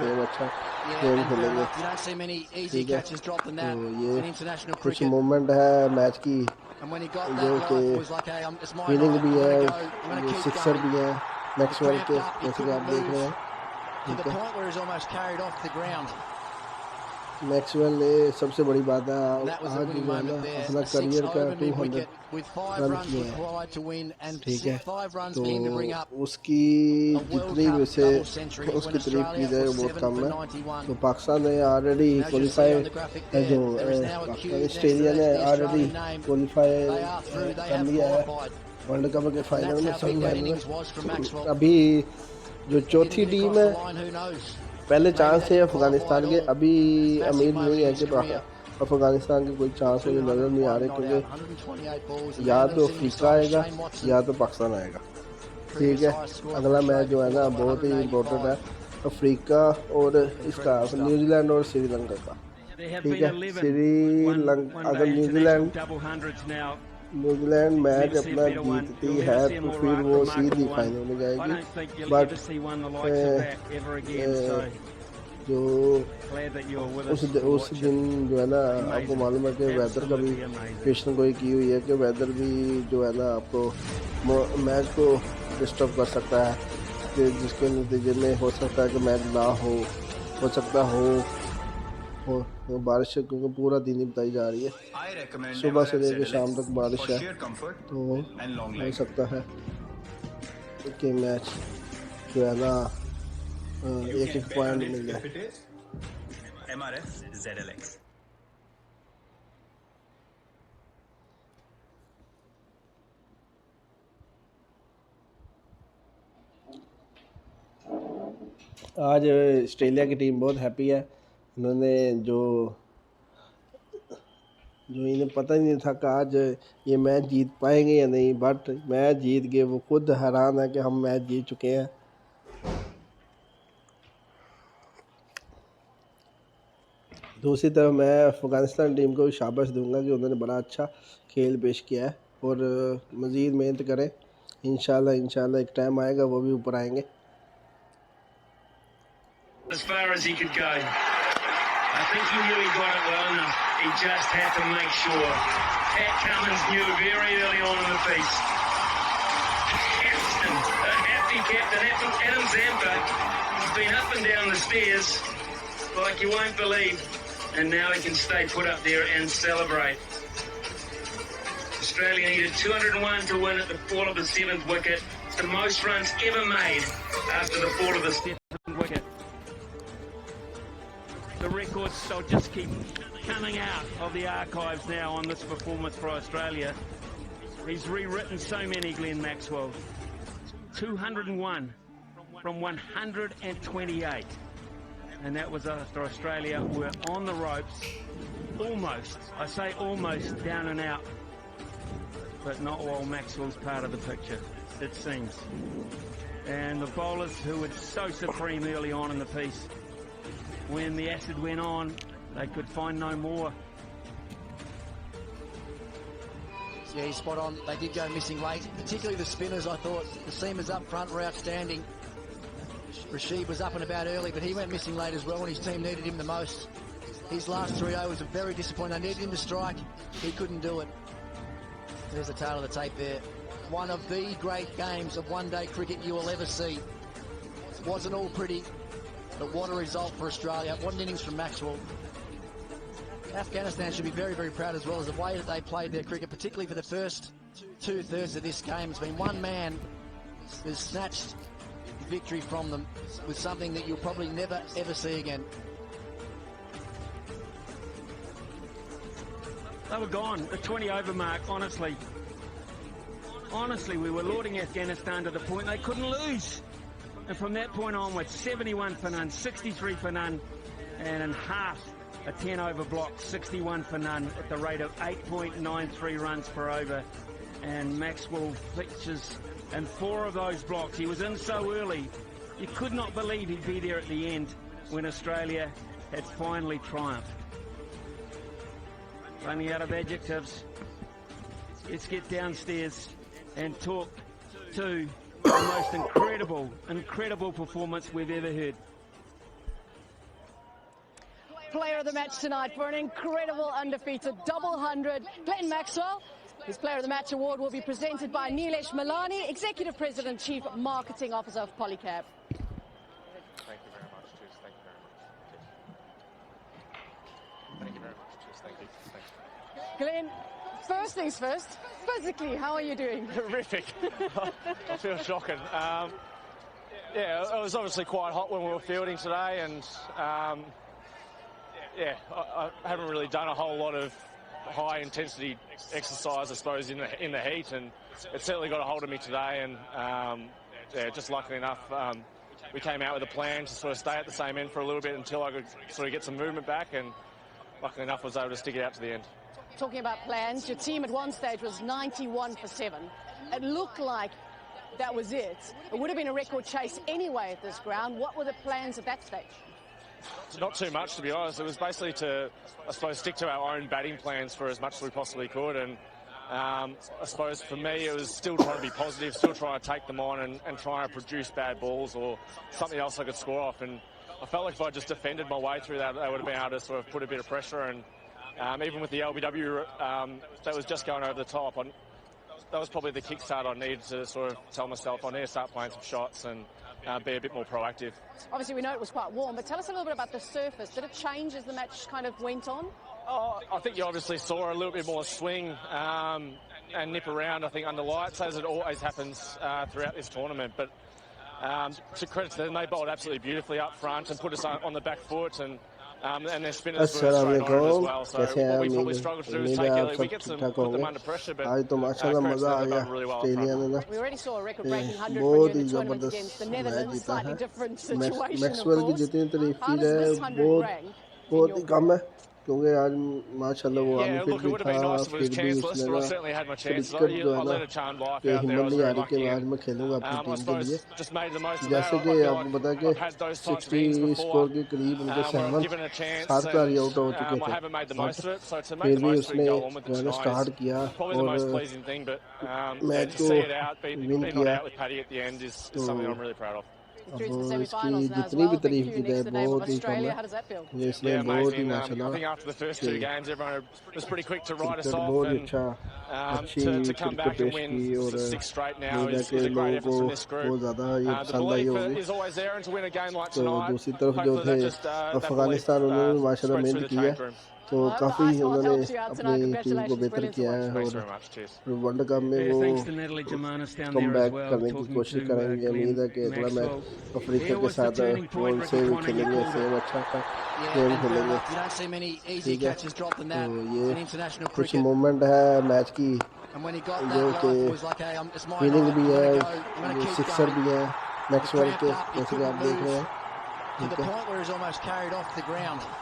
Same अच्छा game खेलेंगे, ठीक है। तो ये कुछ मोमेंट है मैच की जो कि विनिंग भी है, ये सिक्सर भी है मैक्सवेल के, जैसे कि आप देख रहे हैं, ठीक है। मैक्सवेल ने सबसे बड़ी बात है आज जो है ना अपना करियर का 200 रन किए हैं, ठीक है। तो उसकी जितनी वैसे उसकी तारीफ की जाए बहुत कम है। तो पाकिस्तान ने ऑलरेडी क्वालिफाई, जो पाकिस्तान ऑस्ट्रेलिया ने ऑलरेडी क्वालिफाई कर लिया है वर्ल्ड कप के फाइनल में, सेमीफाइनल में। अभी जो चौथी टीम है, पहले चांस है अफगानिस्तान के, अभी उम्मीद नहीं है कि अफगानिस्तान के कोई चांस मुझे नज़र नहीं आ रहे, क्योंकि या तो अफ्रीका आएगा या तो पाकिस्तान आएगा, ठीक है। अगला मैच जो है ना बहुत ही इम्पोर्टेंट है, अफ्रीका और इसका न्यूजीलैंड और श्रीलंका का, ठीक है। श्रीलंका अगर न्यूजीलैंड मैच अपना जीतती है तो फिर वो सीधी फाइनल में जाएगी। बट जो उस दिन जो है ना आपको मालूम है कि वेदर का भी पेशन गोई की हुई है कि वेदर भी जो है ना आपको मैच को डिस्टर्ब कर सकता है, कि जिसके नतीजे में हो सकता है कि मैच ना हो सकता हो बारिश, क्योंकि पूरा दिन ही बताई जा रही है, सुबह से लेकर शाम तक बारिश है। तो हो सकता है कि मैच जो है ना एक पॉइंट मिल जाए। आज ऑस्ट्रेलिया की टीम बहुत हैप्पी है। उन्होंने जो इन्हें पता ही नहीं था कि आज ये मैच जीत पाएंगे या नहीं, बट मैच जीत गए। वो खुद हैरान है कि हम मैच जीत चुके हैं। दूसरी तरफ मैं अफ़गानिस्तान टीम को भी शाबाश दूंगा कि उन्होंने बड़ा अच्छा खेल पेश किया है और मज़ीद मेहनत करें। इंशाल्लाह एक टाइम आएगा वो भी ऊपर आएंगे। As far as he could go. I think he really got it well enough. He just had to make sure. Pat Cummins knew very early on in the piece. Captain, a happy captain, Adam Zampa, he's been up and down the stairs like you won't believe. And now he can stay put up there and celebrate. Australia needed 201 to win at the fall of the 7th wicket. It's the most runs ever made after the fall of the 7th wicket. The records will just keep coming out of the archives now on this performance for Australia. He's rewritten so many, Glenn Maxwell. 201 from 128. And that was after Australia were on the ropes, almost, I say almost, down and out. But not while Maxwell's part of the picture, it seems. And the bowlers who were so supreme early on in the piece, when the acid went on, they could find no more. Yeah, he's spot on. They did go missing late, particularly the spinners. I thought the seamers up front were outstanding. Rashid was up and about early, but he went missing late as well when his team needed him the most. His last 3 overs were very disappointing. They needed him to strike. He couldn't do it. There's the tail of the tape there. One of the great games of one-day cricket you will ever see. Wasn't all pretty, but what a result for Australia. What an innings from Maxwell. Afghanistan should be very, very proud as well as the way that they played their cricket, particularly for the first two-thirds of this game. It's been one man who's snatched victory from them with something that you'll probably never, ever see again. They were gone, the 20-over mark, honestly. Honestly, we were lauding Afghanistan to the point they couldn't lose. And from that point onwards, 71 for none, 63 for none, and in half a 10-over block, 61 for none at the rate of 8.93 runs per over. And Maxwell pitches in 4 of those blocks. He was in so early, you could not believe he'd be there at the end when Australia had finally triumphed. Running out of adjectives, let's get downstairs and talk to the most incredible performance we've ever heard. player of the match tonight for an incredible undefeated double 100. Glenn Maxwell. His Player of the Match award will be presented by Nilesh Malani, Executive President, Chief Marketing Officer of Polycab. Thank you very much. Cheers. Thank you very much. Thank you very much. Cheers. Thank you. Thanks. Glenn, first things first, physically, how are you doing? Horrific. I feel shocking. Yeah, it was obviously quite hot when we were fielding today, and yeah, I haven't really done a whole lot of high intensity exercise, I suppose, in the heat, and it certainly got a hold of me today. And yeah, just luckily enough, we came out with a plan to sort of stay at the same end for a little bit until I could sort of get some movement back, and luckily enough, was able to stick it out to the end. Talking about plans, your team at one stage was 91 for 7. It looked like that was it. It would have been a record chase anyway at this ground. What were the plans at that stage? Not too much, to be honest. It was basically to, I suppose, stick to our own batting plans for as much as we possibly could. And I suppose for me, it was still trying to be positive, still trying to take them on and trying to produce bad balls or something else I could score off. And I felt like if I just defended my way through that, they would have been able to sort of put a bit of pressure. And even with the LBW, that was just going over the top. That was probably the kickstart I needed to sort of tell myself I need to start playing some shots and be a bit more proactive. Obviously, we know it was quite warm, but tell us a little bit about the surface. Did it change as the match kind of went on? Oh, I think you obviously saw a little bit more swing and nip around, I think, under lights, as it always happens throughout this tournament. But to credit to them, they bowled absolutely beautifully up front and put us on the back foot, and their spinners were straight on it as well. So what we probably struggled to do is take early wickets and put them under pressure, but आज तो माशाल्लाह मजा आ गया Australia ने ना We already saw a record-breaking 100 for you in the tournament against the Netherlands. Slightly different situation, Maxwell की of course. जितनी तारीफ How की does जाए this 100 rank in बहुत your ही कम है क्योंकि आज माशाल्लाह वो yeah, आगे look, it would have been nice if it was chanceless, but I certainly had my chances. I led a charmed life out there. I was very lucky. आज मैं खेलूंगा अपनी I टीम के suppose लिए just made the most of जैसे that. कि I feel आपको पता है like कि I've had those types of 60 innings score before के करीब उनके where I've 7 given a chance 7 खिलाड़ी आउट हो and चुके I थे haven't made the most of it. So to make फिर the भी most of it उसने and go on with जो है it ना tonight स्टार्ट is किया probably the most और pleasing thing. But match to को see it out, being win not किया out with Paddy at the end is something I'm really proud of. अब through to the इसकी semi-finals now as जितनी भी well. Big तारीफ Q की next जाए to the name of बहुत ही कम Australia. है How does that feel? ये इसने Yeah, बहुत ही amazing. I माशाल्लाह think after the first two games, everyone was pretty quick to write us cricket off, बहुत and अच्छा अच्छी to come cricket back and पेश win की और 6 straight now मीडिया is के a great लोगों effort को from this बहुत group. ज़्यादा ये The पसंद आई belief होगी is always there, and to win a game like तो tonight, दूसरी तरफ जो hopefully थे that just that belief Afghanistan उन्होंने भी माशाल्लाह spreads through मेहनत the की है tank room. तो Well, काफ़ी Maxwell उन्होंने helped you out tonight. अपनी टीम को Congratulations, बेहतर brilliant किया है Thanks और very much. Cheers. World cup में वो Thanks to Natalie Germanis down come there as back well. करने की Talking कोशिश to करेंगे उम्मीद है कि Glenn अगला मैच Maxwell. अफ्रीका There के was the साथ turning point, गोल से Ricky भी Ponting, you खेलेंगे called सेम it. अच्छा था Yeah, गेम and खेलेंगे you don't see many easy ठीक है catches dropped than तो that ये in international कुछ cricket. मोमेंट है मैच की And when he got जो that, कि life was like, hey, it's my feeling night. भी I'm है going to go. I'm going to keep sixer going. भी है मैक्सवेल Cramped के up, he जैसे कि आप couldn't देख रहे lose हैं to ठीक the है point where he's almost carried off the ground.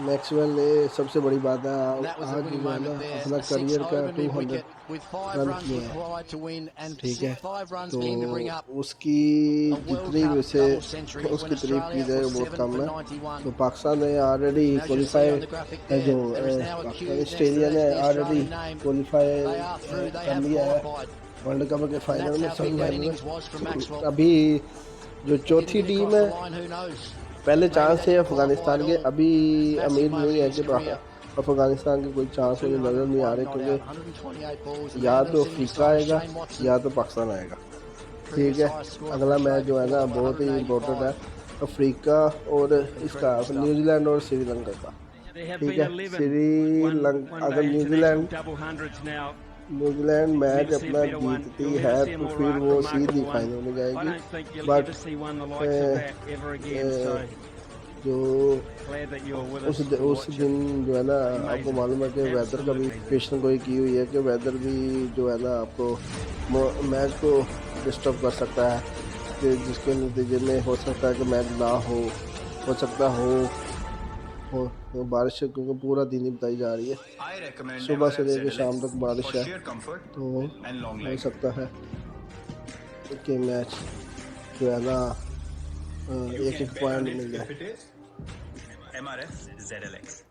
Maxwell ने सबसे बड़ी बात है That was the आज winning जो है ना moment there. अपना A करियर का six over 200 mid-wicket with 5 run runs किए हैं required to win and ठीक है 5 runs तो for him to bring up उसकी a World जितनी Cup वैसे double century उसकी when तारीफ की Australia जाए was बहुत 7 कम for है 91. तो पाकिस्तान ने already As you see qualify on the graphic है there, जो there is now a queue next to Australia ने the already Australian name. Qualify They are through. They कर have लिया है qualified. वर्ल्ड कप के And फाइनल that's में how big that semifinal innings was from में Maxwell. अभी जो चौथी Didn't get टीम across है the line, who knows? पहले Maybe चांस they थे can अफगानिस्तान qualify के at all. अभी Massive उम्मीद moment नहीं in है his कि career. अफगानिस्तान के कोई चांस मुझे नजर नहीं आ रहे 205 not क्योंकि out, 128 balls. या तो Sitting अफ्रीका beside आएगा Shane Watson. या तो पाकिस्तान आएगा ठीक Previous है highest score अगला for मैच जो है ना Australia बहुत ही 185. इम्पोर्टेंट है अफ्रीका और इसका न्यूजीलैंड और श्रीलंका का There have ठीक been है 11 श्रीलंका अगर one-day New Zealand international double hundreds now. New Zealand match Never see a अपना better one. जीतती You'll है never see a तो more फिर वो सीधी remarkable one. फाइनल में I जाएगी don't think you'll but ever see one the likes of that ever again. So जो glad that you're with us. उस दिन जो है ना आपको मालूम है कि वेदर का भी पेशन कोई की हुई है कि वेदर भी जो है ना आपको मैच को डिस्टर्ब कर सकता है कि जिसके नतीजे में हो सकता है कि मैच ना हो सकता हो बारिश क्योंकि पूरा दिन ही बताई जा रही है सुबह से लेकर शाम तक बारिश है तो हो सकता है कि मैच जो है ना एक पॉइंट मिल जाए MRF ZLX